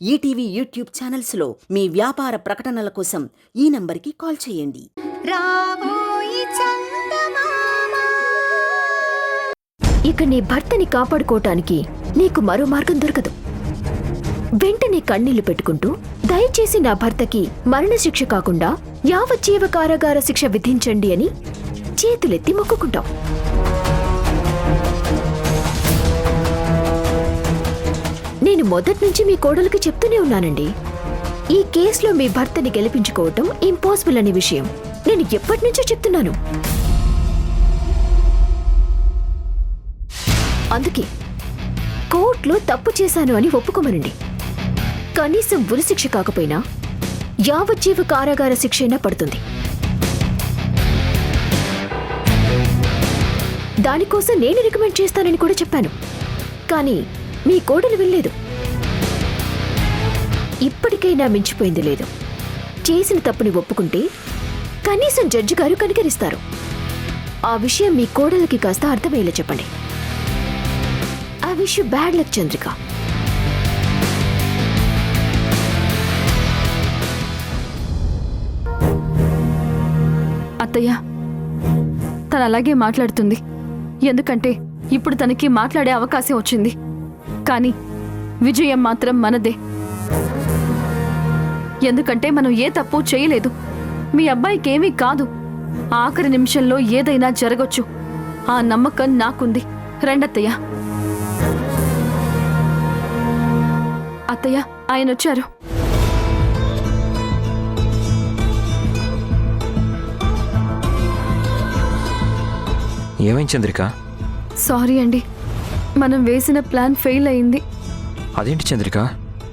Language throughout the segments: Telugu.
ఈటీవీ యూట్యూబ్ ఛానల్స్లో మీ వ్యాపార ప్రకటనల కోసం ఈ నంబర్కి కాల్ చేయండి. ఇక నీ భర్తని కాపాడుకోవటానికి నీకు మరో మార్గం దొరకదు. వెంటనే కన్నీళ్లు పెట్టుకుంటూ దయచేసి నా భర్తకి మరణశిక్ష కాకుండా యావజ్జీవ కారాగార శిక్ష విధించండి అని చేతులెత్తి మొక్కుకుంటాం. నేను మొదట్నుంచి మీ కోడలికి చెప్తూనే ఉన్నానండి, ఈ కేసులో మీ భర్తని గెలిపించుకోవటం ఇంపాసిబుల్ అనే విషయం నేను ఎప్పటినుంచో చెప్తున్నాను. అందుకే కోర్టులో తప్పు చేశాను అని ఒప్పుకోమనండి. కనీసం ఉరిశిక్ష కాకపోయినా యావజ్జీవ కారాగార శిక్ష అయినా పడుతుంది. దానికోసం నేను రికమెండ్ చేస్తానని కూడా చెప్పాను, కానీ మీ కోడలు వినలేదు. ఇప్పటికైనా మించిపోయింది లేదు. చేసిన తప్పుని ఒప్పుకుంటే కనీసం జడ్జి గారు కనికరిస్తారు. ఆ విషయం మీ కోడలికి కాస్త అర్థమయ్యేలా చెప్పండి. I wish you bad luck Chandrika. అత్తయ్య, తను అలాగే మాట్లాడుతుంది. ఎందుకంటే ఇప్పుడు తనకి మాట్లాడే అవకాశం వచ్చింది. కానీ విజయం మాత్రం మనదే. ఎందుకంటే మనం ఏ తప్పు చేయలేదు. మీ అబ్బాయికి ఏమీ కాదు. ఆఖరి నిమిషంలో ఏదైనా జరగొచ్చు. ఆ నమ్మకం నాకుంది. రండత్తయ్య. అత్తయ్య, ఆయన వచ్చారు. ఏమైంది చంద్రిక? సారీ అండి, మనం వేసిన ప్లాన్ ఫెయిల్ అయింది. అదేంటి చంద్రిక?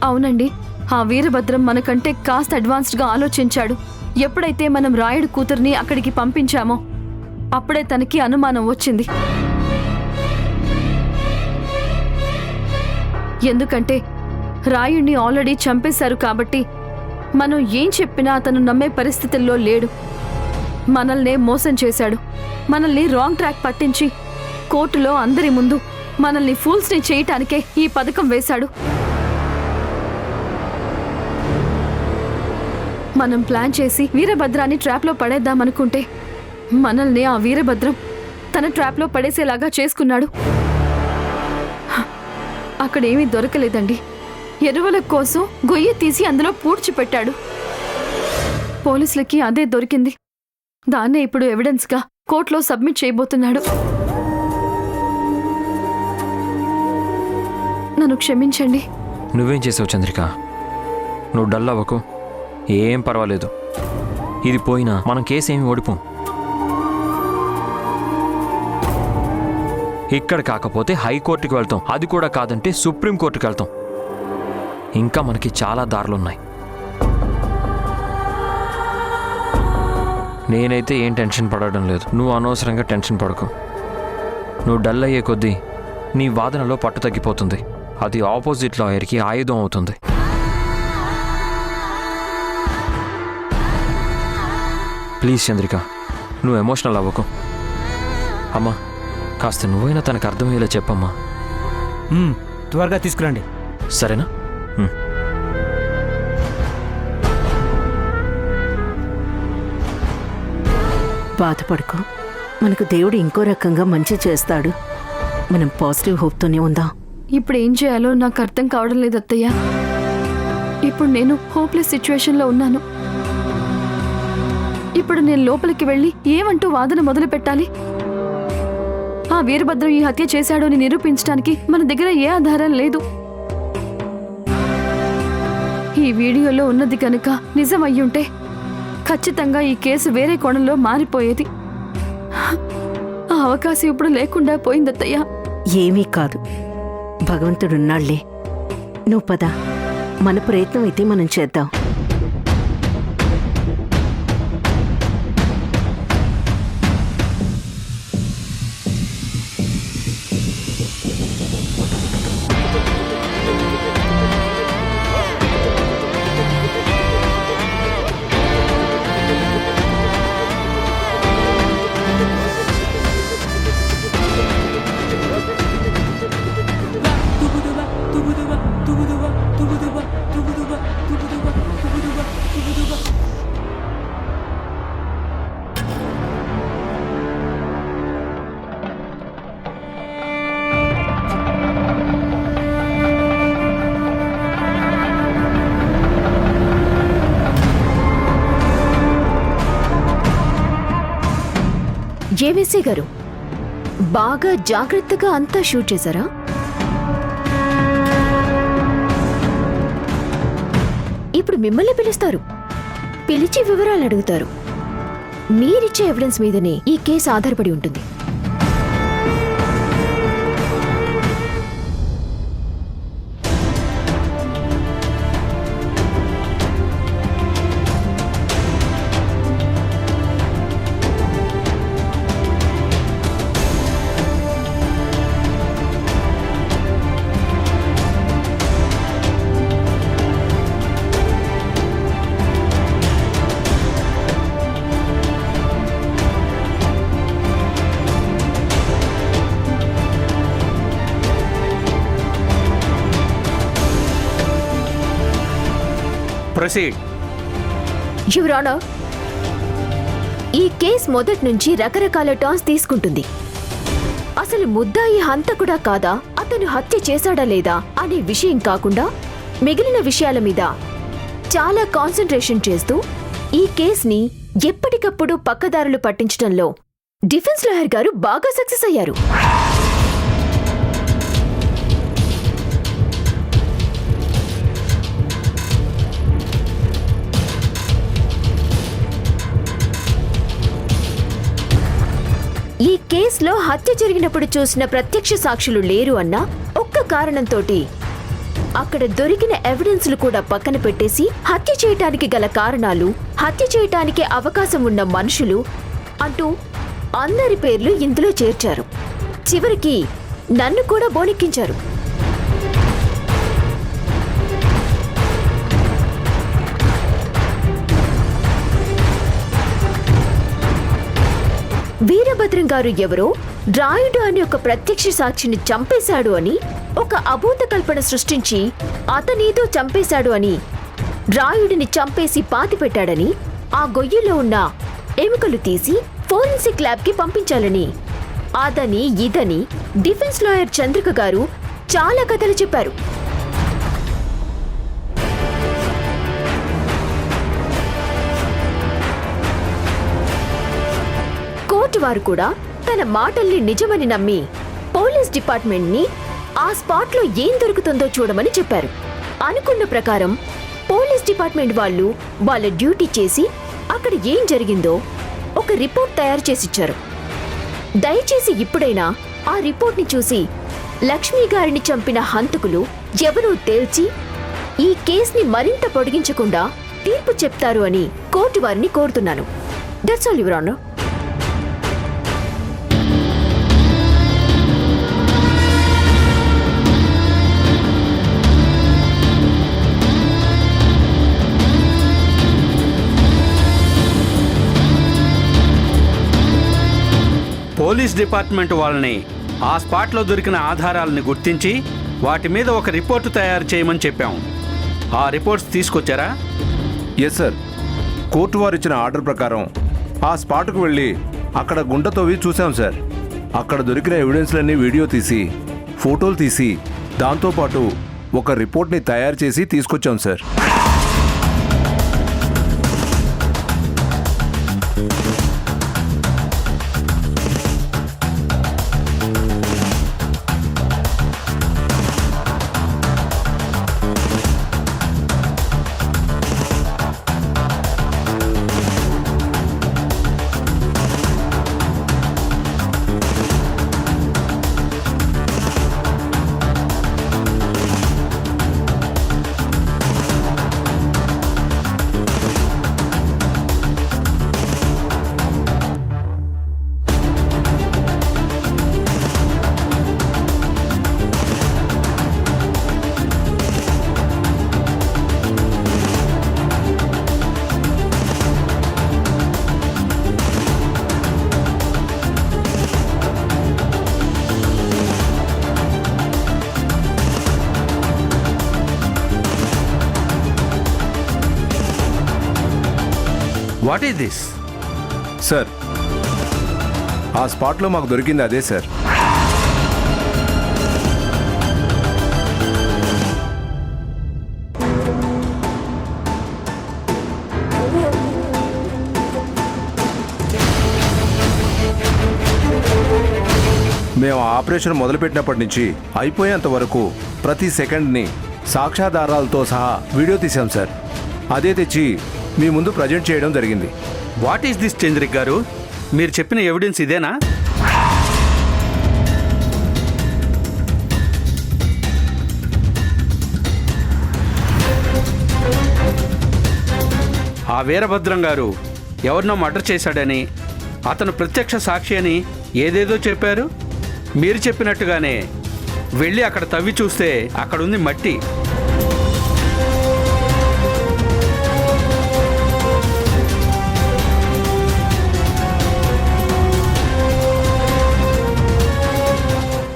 అవునండి, ఆ వీరభద్రం మనకంటే కాస్త అడ్వాన్స్డ్గా ఆలోచించాడు. ఎప్పుడైతే మనం రాయుడు కూతుర్ని అక్కడికి పంపించామో అప్పుడే తనకి అనుమానం వచ్చింది. ఎందుకంటే రాయుడిని ఆల్రెడీ చంపేశారు కాబట్టి మనం ఏం చెప్పినా అతను నమ్మే పరిస్థితుల్లో లేడు. మనల్నే మోసం చేశాడు. మనల్ని రాంగ్ ట్రాక్ పట్టించి కోర్టులో అందరి ముందు మనల్ని ఫూల్స్ని చేయటానికే ఈ పథకం వేశాడు. మనం ప్లాన్ చేసి వీరభద్రాన్ని ట్రాప్లో పడేద్దామనుకుంటే మనల్ని ఆ వీరభద్రం తన ట్రాప్లో పడేసేలాగా చేసుకున్నాడు. అక్కడేమీ దొరకలేదండి. ఎరువుల కోసం గొయ్యి తీసి అందులో పూడ్చిపెట్టాడు. పోలీసులకి అదే దొరికింది. దాన్నే ఇప్పుడు ఎవిడెన్స్గా కోర్టులో సబ్మిట్ చేయబోతున్నాడు. నన్ను క్షమించండి. నువ్వేం చేసావు చంద్రిక? నువ్వు డల్ అవ్వకు, ఏం పర్వాలేదు. ఇది పోయినా మనం కేసు ఏమి ఓడిపోం. ఇక్కడ కాకపోతే హైకోర్టుకి వెళ్తాం, అది కూడా కాదంటే సుప్రీంకోర్టుకి వెళ్తాం. ఇంకా మనకి చాలా దారులున్నాయి. నేనైతే ఏం టెన్షన్ పడడం లేదు. నువ్వు అనవసరంగా టెన్షన్ పడకు. నువ్వు డల్ అయ్యే కొద్దీ నీ వాదనలో పట్టు తగ్గిపోతుంది. అది ఆపోజిట్ లాయర్కి ఆయుధం అవుతుంది. ప్లీజ్ చంద్రిక, నువ్వు ఎమోషనల్ అవ్వకు. అమ్మా, కాస్త నువ్వైనా తనకు అర్థమయ్యేలా చెప్పమ్మా. త్వరగా తీసుకురండి. సరేనా? బాధపడుకో, మనకు దేవుడు ఇంకో రకంగా మంచి చేస్తాడు. మనం పాజిటివ్ హోప్తోనే ఉందాం. ఇప్పుడు ఏం చేయాలో నాకు అర్థం కావడం లేదు అత్తయ్య. ఇప్పుడు నేను హోప్లెస్ సిచ్యువేషన్లో ఉన్నాను. ఇప్పుడు నేను లోపలికి వెళ్ళి ఏమంటూ వాదన మొదలు పెట్టాలి? ఆ వీరభద్రం ఈ హత్య చేశాడు అని నిరూపించడానికి మన దగ్గర ఏ ఆధారం లేదు. ఈ వీడియోలో ఉన్నది కనుక నిజం అయ్యుంటే ఖచ్చితంగా ఈ కేసు వేరే కోణంలో మారిపోయేది. ఆ అవకాశం ఇప్పుడు లేకుండా పోయిందత్తయ్య. ఏమీ కాదు, భగవంతుడున్నాళ్లే. నువ్వు పద, మన ప్రయత్నం అయితే మనం చేద్దాం. ఏవేసీ గారు బాగా జాగ్రత్తగా అంతా షూట్ చేశారా? ఇప్పుడు మిమ్మల్ని పిలుస్తారు, పిలిచి వివరాలు అడుగుతారు. మీరిచ్చే ఎవిడెన్స్ మీదనే ఈ కేసు ఆధారపడి ఉంటుంది. ప్రొసీడ్. యువర్ ఆనర్, ఈ కేస్ మొదటి నుంచి రకరకాల టర్న్స్ తీసుకుంటుంది. అసలు ముద్దాయి హంతకుడా కాదా, అతను హత్య చేశాడా లేదా అనే విషయం కాకుండా మిగిలిన విషయాల మీద చాలా కాన్సంట్రేషన్ చేస్తూ ఈ కేస్ని ఎప్పటికప్పుడు పక్కదారులు పట్టించడంలో డిఫెన్స్ లాయర్ గారు బాగా సక్సెస్ అయ్యారు. ఈ కేసులో హత్య జరిగినప్పుడు చూసిన ప్రత్యక్ష సాక్షులు లేరు అన్న ఒక్క కారణంతోటి అక్కడ దొరికిన ఎవిడెన్స్లు కూడా పక్కన పెట్టేసి హత్య చేయటానికి గల కారణాలు, హత్య చేయటానికి అవకాశం ఉన్న మనుషులు అంటూ అందరి పేర్లు ఇందులో చేర్చారు. చివరికి నన్ను కూడా బోనెక్కించారు. వీరభద్రం గారు ఎవరో రాయుడు అని ఒక ప్రత్యక్ష సాక్షిని చంపేశాడు అని ఒక అభూత కల్పన సృష్టించి అతనేదో చంపేశాడు అని, రాయుడిని చంపేసి పాతిపెట్టాడని, ఆ గొయ్యిలో ఉన్న ఎముకలు తీసి ఫోరెన్సిక్ ల్యాబ్కి పంపించాలని, అదని ఇదని డిఫెన్స్ లాయర్ చంద్రిక గారు చాలా కథలు చెప్పారు. కోర్టు వారు కూడా తన మాటల్ని నిజమని నమ్మి పోలీస్ డిపార్ట్మెంట్ని ఆ స్పాట్లో ఏం దొరుకుతుందో చూడమని చెప్పారు. అనుకున్న ప్రకారం పోలీస్ డిపార్ట్మెంట్ వాళ్ళు వాళ్ళ డ్యూటీ చేసి అక్కడ ఏం జరిగిందో ఒక రిపోర్ట్ తయారు చేసిచ్చారు. దయచేసి ఇప్పుడైనా ఆ రిపోర్ట్ని చూసి లక్ష్మీ గారిని చంపిన హంతకులు ఎవరో తేల్చి ఈ కేసుని మరింత పొడిగించకుండా తీర్పు చెప్తారు అని కోర్టు వారిని కోరుతున్నాను. That's all your honour. Police department వాళ్ళని ఆ స్పాట్లో దొరికిన ఆధారాలను గుర్తించి వాటి మీద ఒక రిపోర్టు తయారు చేయమని చెప్పాం. ఆ రిపోర్ట్స్ తీసుకొచ్చారా? Yes sir. కోర్టు వారు ఇచ్చిన ఆర్డర్ ప్రకారం ఆ స్పాట్కు వెళ్ళి అక్కడ గుంట తవ్వి చూసాం సార్. అక్కడ దొరికిన ఎవిడెన్స్లన్నీ వీడియో తీసి, ఫోటోలు తీసి, దాంతోపాటు ఒక రిపోర్ట్ని తయారు చేసి తీసుకొచ్చాం sir. What is this? Sir, ఆ స్పాట్లో మాకు దొరికింది అదే సార్. మేము ఆపరేషన్ మొదలుపెట్టినప్పటి నుంచి అయిపోయేంత వరకు ప్రతి సెకండ్ని సాక్ష్యాధారాలతో సహా వీడియో తీసాం సార్. అదే తెచ్చి మీ ముందు ప్రజెంట్ చేయడం జరిగింది. వాట్ ఈస్ దిస్ చంద్రిక్ గారు? మీరు చెప్పిన ఎవిడెన్స్ ఇదేనా? ఆ వీరభద్రం గారు ఎవరినో మర్డర్ చేశాడని, అతను ప్రత్యక్ష సాక్షి అని ఏదేదో చెప్పారు. మీరు చెప్పినట్టుగానే వెళ్ళి అక్కడ తవ్వి చూస్తే అక్కడుంది మట్టి.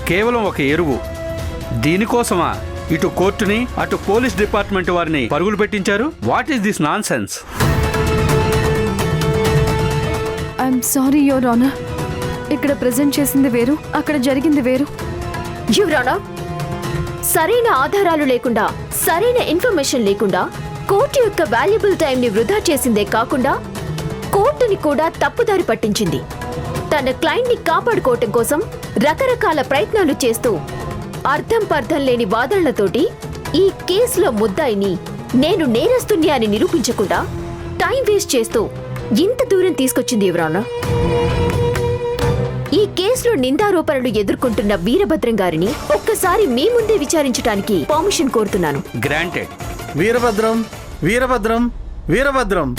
కేవలం ఒక ఎరువు. దీనికోసమా ఇటు కోర్టుని అటు పోలీస్ డిపార్ట్మెంట్ వారిని పరుగులు పెట్టించారు? What is this non sense? I'm sorry your honour. ఇక్కడ ప్రెజెంట్ చేసింది వేరు, అక్కడ జరిగింది వేరు. యువర్ ఆనర్, సరైన ఆధారాలు లేకుండా, సరైన ఇన్ఫర్మేషన్ లేకుండా కోర్టు యొక్క వాల్యుబుల్ టైంని వృధా చేసిందే కాకుండా కోర్టుని కూడా తప్పుదారి పట్టించింది. తన క్లయింట్ని కాపాడుకోవటం కోసం రకరకాల ప్రయత్నాలు చేస్తూ అర్థం పర్థం లేని వాదనలతోటి ఈ కేసులో ముద్దాయిని నేను నేరస్తుని అని నిరూపించకుండా టైం వేస్ట్ చేస్తూ ఇంత దూరం తీసుకొచ్చింది ఎవరన్నా. ఈ కేసులో నిందారోపణలు ఎదుర్కొంటున్న వీరభద్రం గారిని ఒక్కసారి మీ ముందే విచారించడానికి పర్మిషన్ కోరుతున్నాను. గ్రాంటెడ్. వీరభద్రం, వీరభద్రం, వీరభద్రం.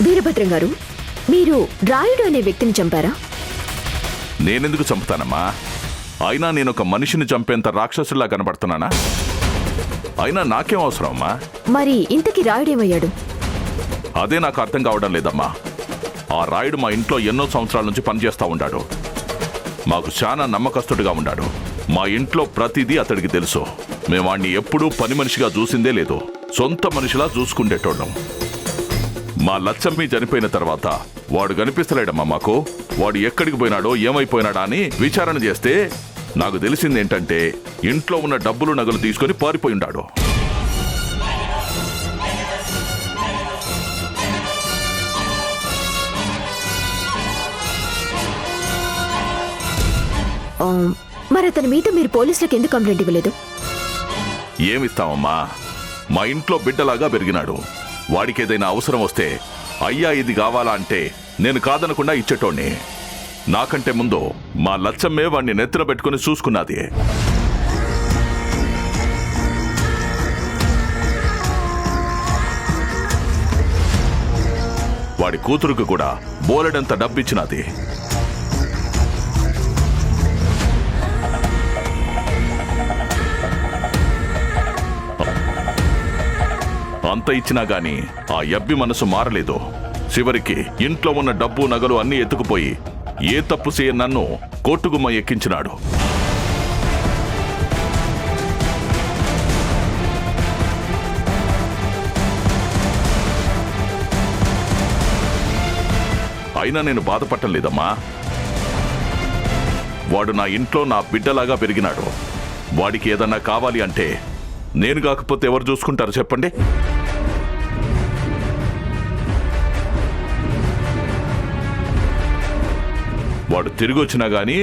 వీరభద్రం గారు, మీరు రాయుడు అనే వ్యక్తిని చంపారా? నేనెందుకు చంపుతానమ్మా? అయినా నేనొక మనిషిని చంపేంత రాక్షసులా కనబడుతున్నానా? అయినా నాకేం అవసరం అమ్మా? మరి ఇంతకీ రాయుడేమయ్యాడు? అదే నాకు అర్థం కావడం లేదమ్మా. ఆ రాయుడు మా ఇంట్లో ఎన్నో సంవత్సరాల నుంచి పనిచేస్తా ఉన్నాడు. మాకు చాలా నమ్మకస్తుడిగా ఉన్నాడు. మా ఇంట్లో ప్రతిదీ అతడికి తెలుసు. మేము వాడిని ఎప్పుడూ పని మనిషిగా చూసిందే లేదు. సొంత మనిషిలా చూసుకుండేటోళ్ళం. మా లచ్చమ్మి చనిపోయిన తర్వాత వాడు కనిపిస్తలేడమ్మా మాకు. వాడు ఎక్కడికి పోయినాడో ఏమైపోయినాడా అని విచారణ చేస్తే నాకు తెలిసింది ఏంటంటే ఇంట్లో ఉన్న డబ్బులు నగలు తీసుకొని పారిపోయి ఉన్నాడు. మరి అతని మీద మీరు పోలీసులకు ఎందుకు కంప్లైంట్ ఇవ్వలేదు? ఏమిస్తామమ్మా? మా ఇంట్లో బిడ్డలాగా పెరిగినాడు. వాడికి ఏదైనా అవసరం వస్తే అయ్యా ఇది కావాలా అంటే నేను కాదనకుండా ఇచ్చేటోణ్ణి. నాకంటే ముందు మా లచ్చమ్మే వాడిని నెత్తిన పెట్టుకుని చూసుకున్నది. వాడి కూతురుకు కూడా బోలెడంత డబ్బిచ్చినది. అంత ఇచ్చినా గాని ఆ యబ్బి మనసు మారలేదు. చివరికి ఇంట్లో ఉన్న డబ్బు నగలు అన్నీ ఎత్తుకుపోయి ఏ తప్పు చేయ నన్ను కోర్టుగుమ్మ ఎక్కించినాడు. అయినా నేను బాధపడటం లేదమ్మా. వాడు నా ఇంట్లో నా బిడ్డలాగా పెరిగినాడు. వాడికి ఏదన్నా కావాలి అంటే నేను కాకపోతే ఎవరు చూసుకుంటారు చెప్పండి? వాడు తిరిగి వచ్చినా గానీ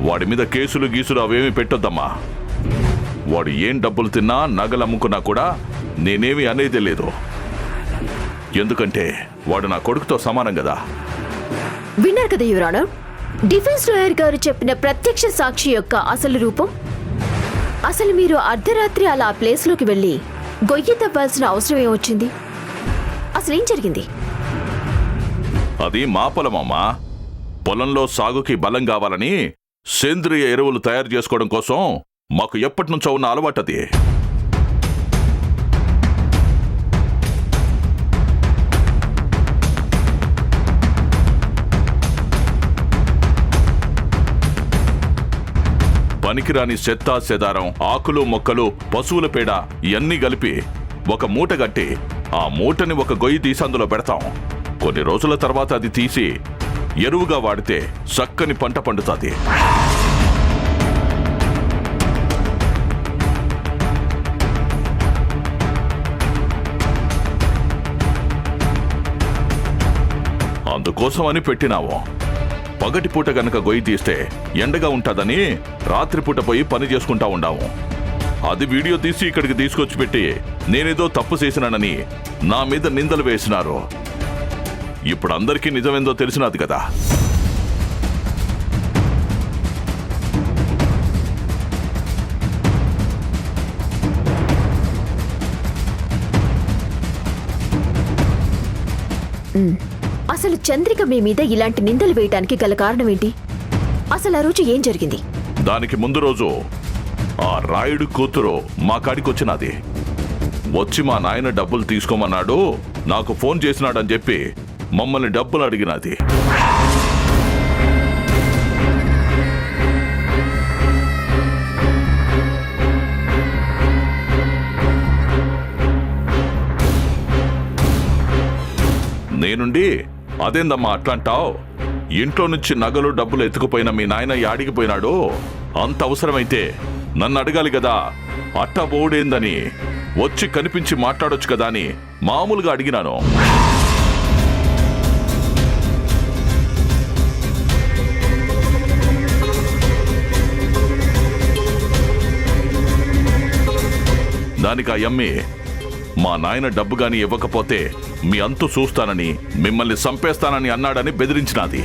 వాడి మీద కేసులు గీసులు అవేమీ పెట్టొద్దమ్మా. వాడు ఏం డబ్బులు తిన్నా నగలు అమ్ముకున్నా కూడా నేనేమీ అనేది లేదు. ఎందుకంటే వాడు నా కొడుకుతో సమానం కదా. విన్నారు కదా యువర్ ఆనర్, డిఫెన్స్ లాయర్ గారు చెప్పిన ప్రత్యక్ష సాక్షి యొక్క అసలు రూపం. అసలు మీరు అర్ధరాత్రి అలా ఆ ప్లేస్లోకి వెళ్ళి గొయ్యి తవ్వాల్సిన అవసరం ఏమొచ్చింది? అసలేం జరిగింది? అది మా పొలమమ్మా. పొలంలో సాగుకి బలం కావాలని సేంద్రియ ఎరువులు తయారు చేసుకోవడం కోసం మాకు ఎప్పటి నుంచో ఉన్న అలవాటది. పనికిరాని చెత్త చెదారం, ఆకులు మొక్కలు, పశువుల పేడ ఇవన్నీ కలిపి ఒక మూట కట్టి ఆ మూటని ఒక గొయ్యి తీసి అందులో పెడతాం. కొన్ని రోజుల తర్వాత అది తీసి ఎరువుగా వాడితే చక్కని పంట పండుతుంది. అందుకోసం అని పెట్టినావు. పగటిపూట గనక గొయ్యి తీస్తే ఎండగా ఉంటుందని రాత్రిపూట పోయి పని చేసుకుంటా ఉండాము. అది వీడియో తీసి ఇక్కడికి తీసుకొచ్చి పెట్టి నేనేదో తప్పు చేసినానని నా మీద నిందలు వేసినారు. ఇప్పుడు అందరికీ నిజమేందో తెలిసినది కదా. అసలు చంద్రిక మీ మీద ఇలాంటి నిందలు వేయడానికి గల కారణం ఏంటి? అసలు ఆ రోజు ఏం జరిగింది? దానికి ముందు రోజు ఆ రాయుడు కూతురు మా కాడికొచ్చినది. వచ్చి మా నాయన డబ్బులు తీసుకోమన్నాడు, నాకు ఫోన్ చేసినాడని చెప్పి మమ్మల్ని డబ్బులు అడిగినది. నేనుండి అదేందమ్మా అట్లంటావు, ఇంట్లో నుంచి నగలు డబ్బులు ఎత్తుకుపోయిన మీ నాయన యాడికి పోయినాడు, అంత అవసరమైతే నన్ను అడగాలి కదా, అట్టా పోడేందని వచ్చి కనిపించి మాట్లాడొచ్చు కదా అని మామూలుగా అడిగినాను. దానికి ఆ యమ్మి మా నాయన డబ్బు గాని ఇవ్వకపోతే మీ అంతు చూస్తానని, మిమ్మల్ని చంపేస్తానని అన్నాడని బెదిరించినది.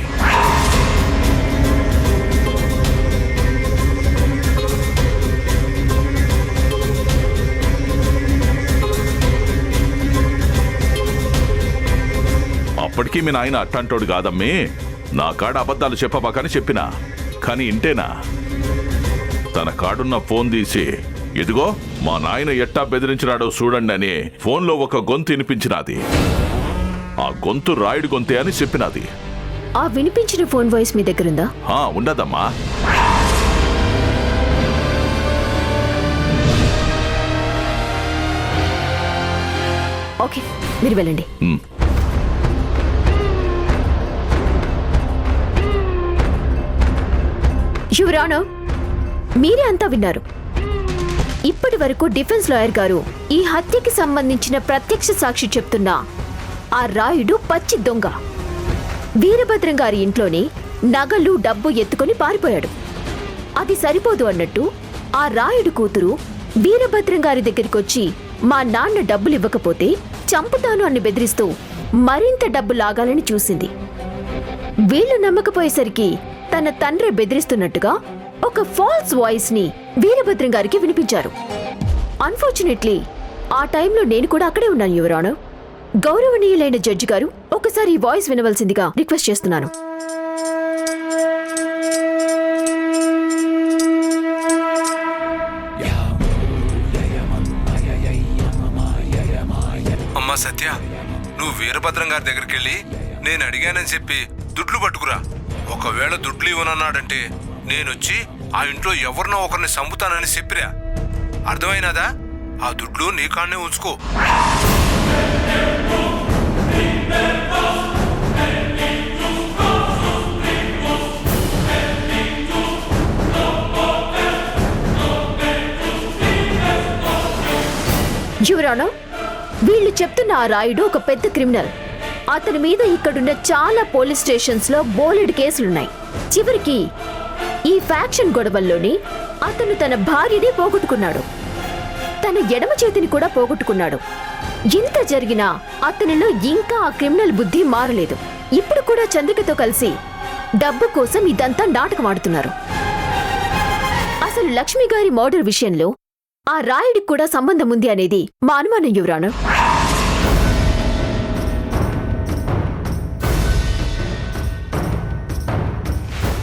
అప్పటికీ మీ నాయన అట్టంటోడు కాదమ్మి, నా కాడ అబద్ధాలు చెప్పబాకని చెప్పినా, కానీ ఇంటేనా? తన కాడున్న ఫోన్ తీసి ఇదిగో మా నాయన ఎట్టా బెదిరించినాడో చూడండి అని ఫోన్లో ఒక గొంతు వినిపించినది. ఆ గొంతు రాయుడు గొంతే అని చెప్పినది. ఆ వినిపించిన ఫోన్ వాయిస్ మీ దగ్గరుందా? ఉండదమ్మా. ఓకే, మీరు వెళ్ళండి. యువర్ ఆనర్, మీరే అంతా విన్నారు. ఇప్పటి వరకు డిఫెన్స్ లాయర్ గారు ఈ హత్యకి సంబంధించిన ప్రత్యక్ష సాక్షి చెప్తున్నా ఆ రాయుడు పచ్చి దొంగ. వీరభద్రం గారి ఇంట్లోనే నగలు డబ్బు ఎత్తుకొని పారిపోయాడు. అది సరిపోదు అన్నట్టు ఆ రాయుడు కూతురు వీరభద్రం గారి దగ్గరికొచ్చి మా నాన్న డబ్బులు ఇవ్వకపోతే చంపుతాను అని బెదిరిస్తూ మరింత డబ్బు లాగాలని చూసింది. వీళ్లు నమ్మకపోయేసరికి తన తండ్రి బెదిరిస్తున్నట్టుగా ఒక ఫాల్స్ వాయిస్ ని వీరభద్రం గారికి వినిపించారు. అన్ఫార్చునేట్లీ ఆ టైంలో నేను కూడా అక్కడే ఉన్నాను యువర్ ఆనర్. గౌరవనీయులైన జడ్జి గారు, ఒకసారి ఈ వాయిస్ వినవలసిందిగా రిక్వెస్ట్ చేస్తున్నాను. అమ్మా సత్య, నువ్వు వీరభద్రం గారి దగ్గరికి వెళ్ళి నేను అడిగానని చెప్పి దుడ్లు పట్టుకురా. ఒకవేళ దుడ్లు ఇవ్వనన్నాడంటే నేనొచ్చి ఆ ఇంట్లో ఎవరినో ఒకరిని చంపుతానని చెప్పిరా. అర్థమైనదా? ఆ దుడ్లు నీ కాడనే ఉంచుకో. యువర్ ఆనర్, వీళ్ళు చెప్తున్న ఆ రాయుడు ఒక పెద్ద క్రిమినల్. అతని మీద ఇక్కడున్న చాలా పోలీస్ స్టేషన్స్ లో బోలెడు కేసులున్నాయి. చివరికి ఈ ఫ్యాక్షన్ గొడవల్లోని అతను తన భార్యని పోగొట్టుకున్నాడు, తన ఎడమ చేతిని కూడా పోగొట్టుకున్నాడు. ఇంత జరిగినా అతనిలో ఇంకా ఆ క్రిమినల్ బుద్ధి మారలేదు. ఇప్పుడు కూడా చంద్రికతో కలిసి డబ్బు కోసం ఇదంతా నాటకం ఆడుతున్నారు. అసలు లక్ష్మి గారి మర్డర్ విషయంలో ఆ రాయుడికి కూడా సంబంధం ఉంది అనేది మా అనుమానం యువర్ ఆనర్.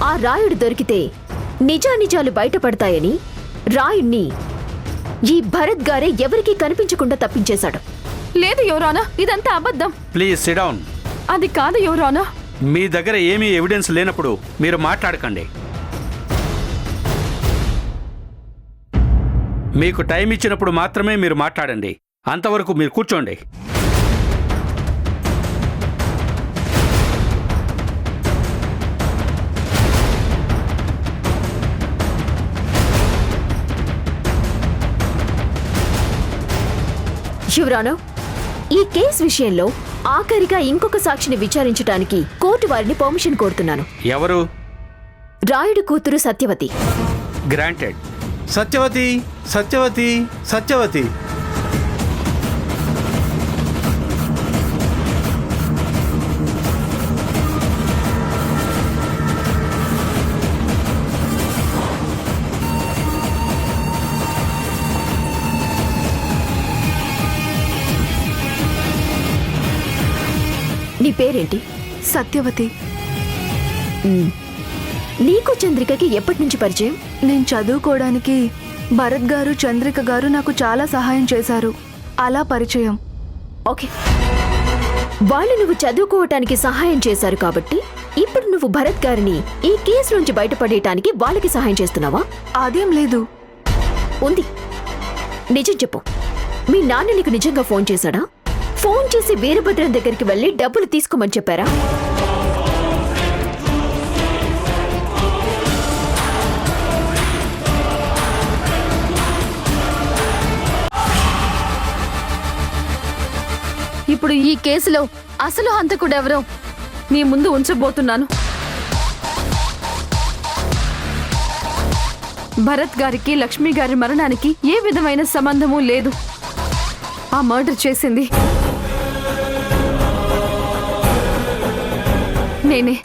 ఆ రాయుడు దొరికితే నిజానిజాలు బయటపడతాయని రాయుణ్ణి ఈ భరత్ గారే ఎవరికీ కనిపించకుండా తప్పించేశాడు. లేదు యువరానా, ఇదంతా అబద్ధం. Please SIT down. అది కాదు యువరానా. మీ దగ్గర ఏమీ ఎవిడెన్స్ లేనప్పుడు మీరు మాట్లాడకండి. మీకు టైం ఇచ్చినప్పుడు మాత్రమే మీరు మాట్లాడండి. అంతవరకు మీరు కూర్చోండి. యువరానర్, ఈ కేసు విషయంలో ఆఖరిగా ఇంకొక సాక్షిని విచారించడానికి కోర్టు వారిని పర్మిషన్ కోరుతున్నాను. ఎవరు? రాయుడు కూతురు సత్యవతి. గ్రాంటెడ్. సత్యవతి, సత్యవతి, సత్యవతి. నీ పేరేంటి? సత్యవతి. నీకు చంద్రికకి ఎప్పటి నుంచి పరిచయం? నేను చదువుకోవడానికి భరత్ గారు, చంద్రిక గారు నాకు చాలా సహాయం చేశారు. అలా పరిచయం. ఓకే, వాళ్ళు నువ్వు చదువుకోవటానికి సహాయం చేశారు కాబట్టి ఇప్పుడు నువ్వు భరత్ గారిని ఈ కేసు నుంచి బయటపడేయటానికి వాళ్ళకి సహాయం చేస్తున్నావా? అదేం లేదు. ఉంది. నిజం చెప్పు. మీ నాన్న నీకు నిజంగా ఫోన్ చేశాడా? ఫోన్ చేసి వీరభద్రం దగ్గరికి వెళ్ళి డబ్బులు తీసుకోమని చెప్పారా? ఇప్పుడు ఈ కేసులో అసలు హంతకుడెవరో నీ ముందు ఉంచబోతున్నాను. భరత్ గారికి లక్ష్మి గారి మరణానికి ఏ విధమైన సంబంధమూ లేదు. ఆ మర్డర్ చేసింది నేనే.